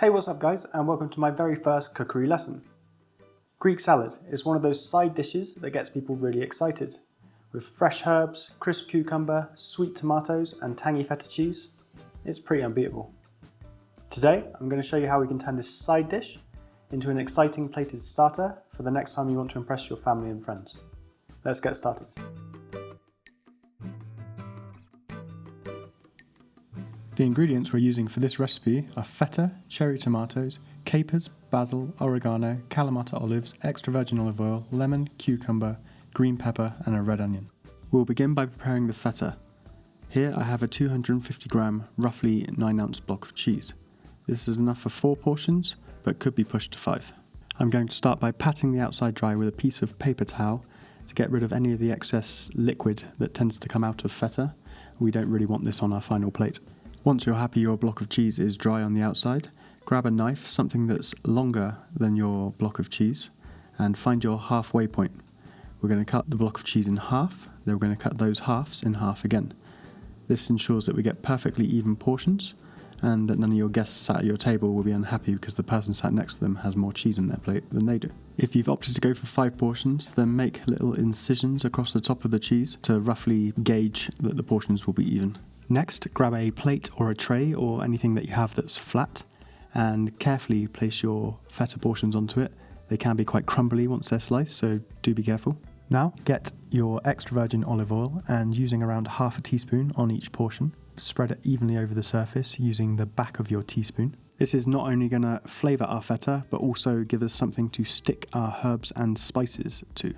Hey, what's up guys, and welcome to my very first cookery lesson. Greek salad is one of those side dishes that gets people really excited. With fresh herbs, crisp cucumber, sweet tomatoes and tangy feta cheese, it's pretty unbeatable. Today I'm going to show you how we can turn this side dish into an exciting plated starter for the next time you want to impress your family and friends. Let's get started. The ingredients we're using for this recipe are feta, cherry tomatoes, capers, basil, oregano, Kalamata olives, extra virgin olive oil, lemon, cucumber, green pepper and a red onion. We'll begin by preparing the feta. Here I have a 250 gram, roughly 9 ounce block of cheese. This is enough for 4 portions, but could be pushed to 5. I'm going to start by patting the outside dry with a piece of paper towel to get rid of any of the excess liquid that tends to come out of feta. We don't really want this on our final plate. Once you're happy your block of cheese is dry on the outside, grab a knife, something that's longer than your block of cheese, and find your halfway point. We're going to cut the block of cheese in half, then we're going to cut those halves in half again. This ensures that we get perfectly even portions, and that none of your guests sat at your table will be unhappy because the person sat next to them has more cheese on their plate than they do. If you've opted to go for 5 portions, then make little incisions across the top of the cheese to roughly gauge that the portions will be even. Next, grab a plate or a tray or anything that you have that's flat and carefully place your feta portions onto it. They can be quite crumbly once they're sliced, so do be careful. Now, get your extra virgin olive oil and using around half a teaspoon on each portion, spread it evenly over the surface using the back of your teaspoon. This is not only going to flavour our feta, but also give us something to stick our herbs and spices to.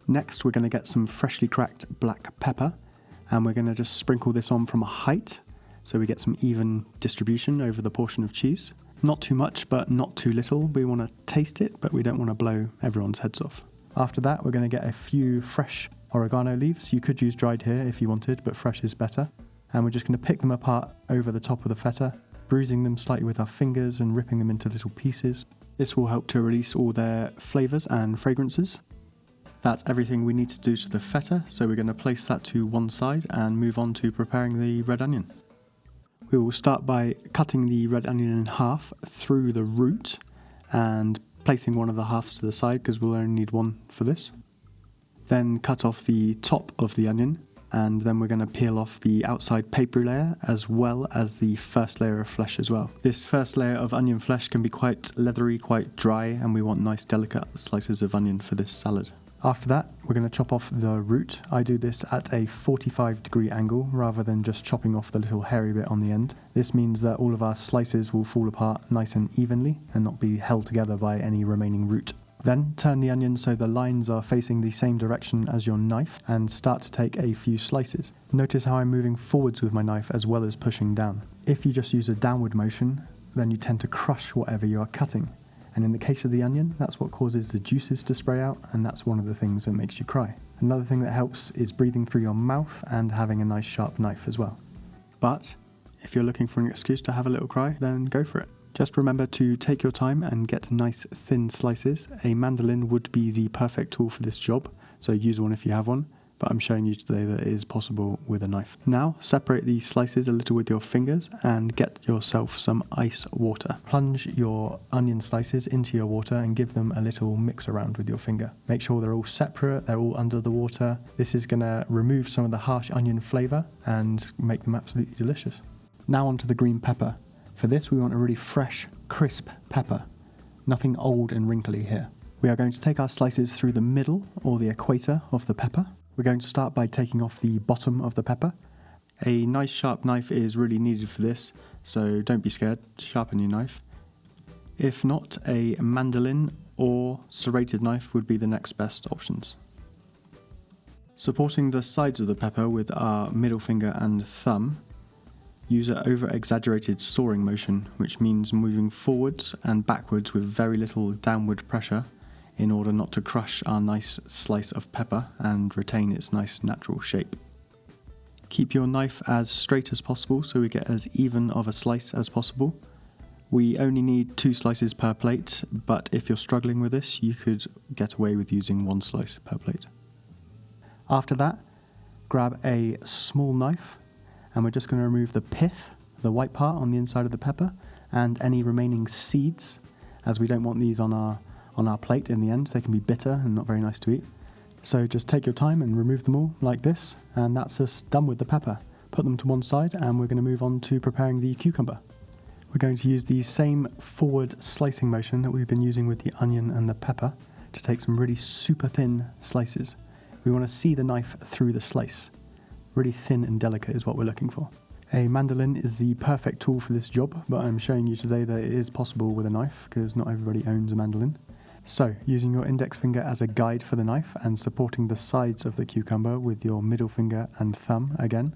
Next, we're going to get some freshly cracked black pepper. And we're going to just sprinkle this on from a height so we get some even distribution over the portion of cheese. Not too much, but not too little. We want to taste it, but we don't want to blow everyone's heads off. After that, we're going to get a few fresh oregano leaves. You could use dried here if you wanted, but fresh is better. And we're just going to pick them apart over the top of the feta, bruising them slightly with our fingers and ripping them into little pieces. This will help to release all their flavours and fragrances. That's everything we need to do to the feta, so we're going to place that to one side and move on to preparing the red onion. We will start by cutting the red onion in half through the root and placing one of the halves to the side because we'll only need one for this. Then cut off the top of the onion, and then we're going to peel off the outside papery layer as well as the first layer of flesh as well. This first layer of onion flesh can be quite leathery, quite dry, and we want nice delicate slices of onion for this salad. After that, we're going to chop off the root. I do this at a 45-degree angle rather than just chopping off the little hairy bit on the end. This means that all of our slices will fall apart nice and evenly and not be held together by any remaining root. Then turn the onion so the lines are facing the same direction as your knife and start to take a few slices. Notice how I'm moving forwards with my knife as well as pushing down. If you just use a downward motion, then you tend to crush whatever you are cutting. And in the case of the onion, that's what causes the juices to spray out, and that's one of the things that makes you cry. Another thing that helps is breathing through your mouth and having a nice sharp knife as well. But if you're looking for an excuse to have a little cry, then go for it. Just remember to take your time and get nice thin slices. A mandolin would be the perfect tool for this job, so use one if you have one. But I'm showing you today that it is possible with a knife. Now, separate these slices a little with your fingers and get yourself some ice water. Plunge your onion slices into your water and give them a little mix around with your finger. Make sure they're all separate, they're all under the water. This is gonna remove some of the harsh onion flavor and make them absolutely delicious. Now onto the green pepper. For this, we want a really fresh, crisp pepper. Nothing old and wrinkly here. We are going to take our slices through the middle or the equator of the pepper. We're going to start by taking off the bottom of the pepper. A nice sharp knife is really needed for this, so don't be scared, sharpen your knife. If not, a mandolin or serrated knife would be the next best options. Supporting the sides of the pepper with our middle finger and thumb, use an over-exaggerated sawing motion, which means moving forwards and backwards with very little downward pressure in order not to crush our nice slice of pepper and retain its nice natural shape. Keep your knife as straight as possible so we get as even of a slice as possible. We only need 2 slices per plate, but if you're struggling with this, you could get away with using 1 slice per plate. After that, grab a small knife and we're just going to remove the pith, the white part on the inside of the pepper, and any remaining seeds, as we don't want these on our plate in the end. They can be bitter and not very nice to eat. So just take your time and remove them all like this, and that's us done with the pepper. Put them to one side, and we're going to move on to preparing the cucumber. We're going to use the same forward slicing motion that we've been using with the onion and the pepper to take some really super thin slices. We want to see the knife through the slice. Really thin and delicate is what we're looking for. A mandolin is the perfect tool for this job, but I'm showing you today that it is possible with a knife because not everybody owns a mandolin. So, using your index finger as a guide for the knife and supporting the sides of the cucumber with your middle finger and thumb again,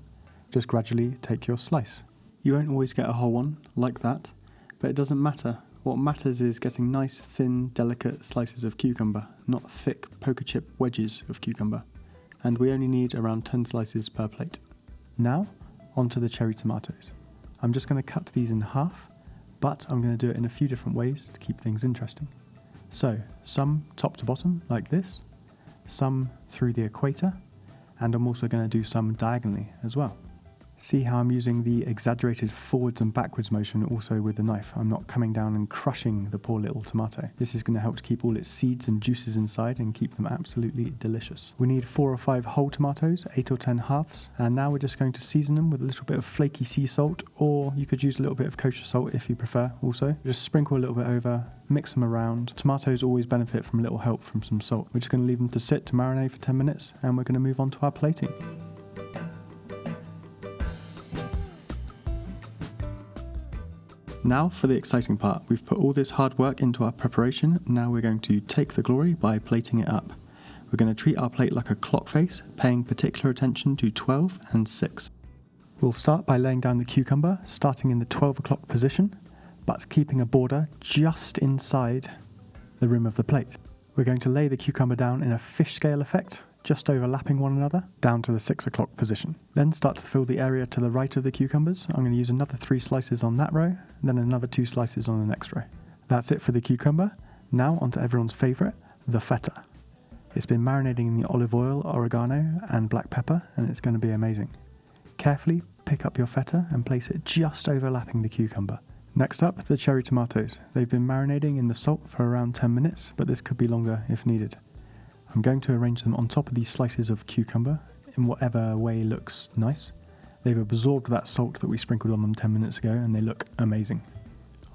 just gradually take your slice. You won't always get a whole one like that, but it doesn't matter. What matters is getting nice, thin, delicate slices of cucumber, not thick poker chip wedges of cucumber. And we only need around 10 slices per plate. Now, onto the cherry tomatoes. I'm just going to cut these in half, but I'm going to do it in a few different ways to keep things interesting. So, some top to bottom, like this, some through the equator, and I'm also going to do some diagonally as well. See how I'm using the exaggerated forwards and backwards motion also with the knife. I'm not coming down and crushing the poor little tomato. This is going to help to keep all its seeds and juices inside and keep them absolutely delicious. We need 4 or 5 whole tomatoes, 8 or 10 halves, and now we're just going to season them with a little bit of flaky sea salt, or you could use a little bit of kosher salt if you prefer also. Just sprinkle a little bit over, mix them around. Tomatoes always benefit from a little help from some salt. We're just going to leave them to sit to marinate for 10 minutes, and we're going to move on to our plating. Now for the exciting part. We've put all this hard work into our preparation. Now we're going to take the glory by plating it up. We're going to treat our plate like a clock face, paying particular attention to 12 and 6. We'll start by laying down the cucumber, starting in the 12 o'clock position, but keeping a border just inside the rim of the plate. We're going to lay the cucumber down in a fish scale effect, just overlapping one another, down to the 6 o'clock position. Then start to fill the area to the right of the cucumbers. I'm going to use another 3 slices on that row, then another 2 slices on the next row. That's it for the cucumber. Now onto everyone's favourite, the feta. It's been marinating in the olive oil, oregano and black pepper, and it's going to be amazing. Carefully pick up your feta and place it just overlapping the cucumber. Next up, the cherry tomatoes. They've been marinating in the salt for around 10 minutes, but this could be longer if needed. I'm going to arrange them on top of these slices of cucumber in whatever way looks nice. They've absorbed that salt that we sprinkled on them 10 minutes ago, and they look amazing.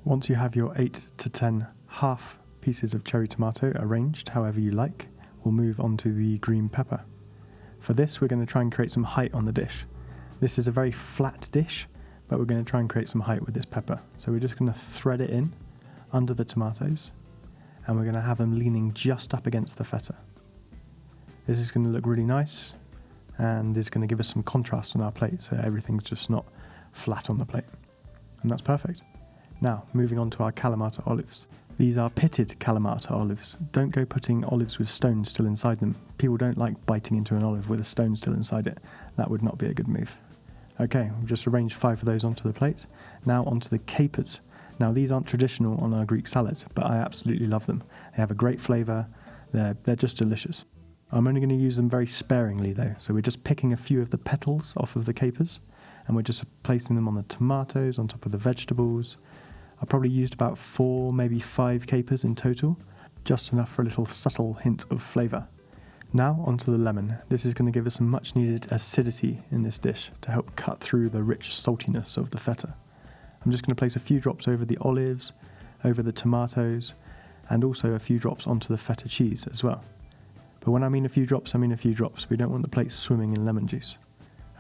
Once you have your 8 to 10 half pieces of cherry tomato arranged however you like, we'll move on to the green pepper. For this, we're going to try and create some height on the dish. This is a very flat dish, but we're going to try and create some height with this pepper. So we're just going to thread it in under the tomatoes, and we're going to have them leaning just up against the feta. This is going to look really nice and is going to give us some contrast on our plate, so everything's just not flat on the plate. And that's perfect. Now, moving on to our Kalamata olives. These are pitted Kalamata olives. Don't go putting olives with stones still inside them. People don't like biting into an olive with a stone still inside it. That would not be a good move. Okay, we've just arranged 5 of those onto the plate. Now onto the capers. Now these aren't traditional on our Greek salad, but I absolutely love them. They have a great flavour. They're just delicious. I'm only going to use them very sparingly though, so we're just picking a few of the petals off of the capers, and we're just placing them on the tomatoes, on top of the vegetables. I probably used about 4, maybe 5 capers in total, just enough for a little subtle hint of flavour. Now onto the lemon. This is going to give us some much needed acidity in this dish to help cut through the rich saltiness of the feta. I'm just going to place a few drops over the olives, over the tomatoes, and also a few drops onto the feta cheese as well. But when I mean a few drops, I mean a few drops. We don't want the plate swimming in lemon juice.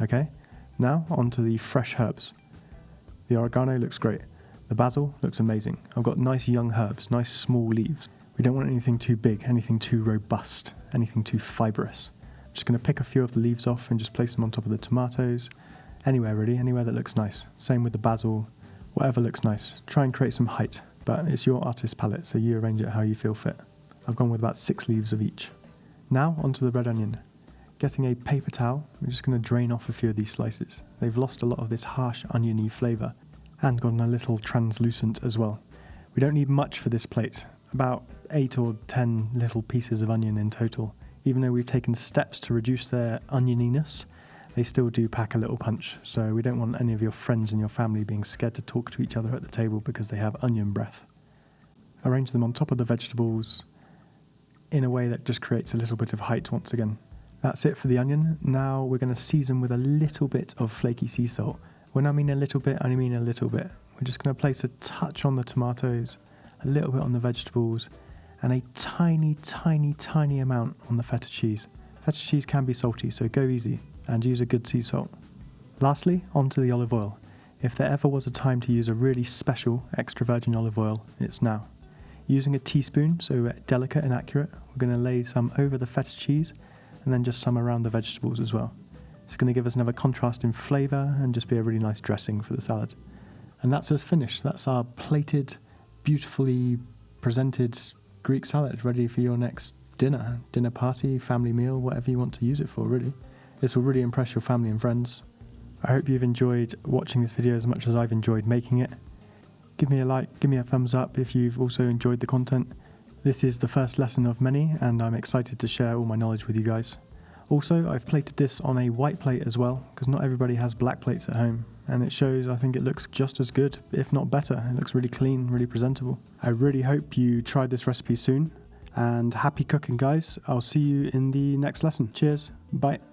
Okay, now onto the fresh herbs. The oregano looks great. The basil looks amazing. I've got nice young herbs, nice small leaves. We don't want anything too big, anything too robust, anything too fibrous. I'm just going to pick a few of the leaves off and just place them on top of the tomatoes. Anywhere really, anywhere that looks nice. Same with the basil, whatever looks nice. Try and create some height, but it's your artist's palette, so you arrange it how you feel fit. I've gone with about 6 leaves of each. Now onto the red onion. Getting a paper towel, we're just going to drain off a few of these slices. They've lost a lot of this harsh oniony flavour and gotten a little translucent as well. We don't need much for this plate, about 8 or 10 little pieces of onion in total. Even though we've taken steps to reduce their onioniness, they still do pack a little punch. So we don't want any of your friends and your family being scared to talk to each other at the table because they have onion breath. Arrange them on top of the vegetables in a way that just creates a little bit of height once again. That's it for the onion. Now we're going to season with a little bit of flaky sea salt. When I mean a little bit, I mean a little bit. We're just going to place a touch on the tomatoes, a little bit on the vegetables, and a tiny, tiny, tiny amount on the feta cheese. Feta cheese can be salty, so go easy and use a good sea salt. Lastly, onto the olive oil. If there ever was a time to use a really special extra virgin olive oil, it's now. Using a teaspoon, so delicate and accurate, we're going to lay some over the feta cheese and then just some around the vegetables as well. It's going to give us another contrast in flavour and just be a really nice dressing for the salad. And that's us finished. That's our plated, beautifully presented Greek salad ready for your next dinner party, family meal, whatever you want to use it for, really. This will really impress your family and friends. I hope you've enjoyed watching this video as much as I've enjoyed making it. Give me a like, give me a thumbs up if you've also enjoyed the content. This is the first lesson of many, and I'm excited to share all my knowledge with you guys. Also, I've plated this on a white plate as well, because not everybody has black plates at home, and it shows, I think it looks just as good, if not better. It looks really clean, really presentable. I really hope you try this recipe soon, and happy cooking, guys. I'll see you in the next lesson. Cheers, bye.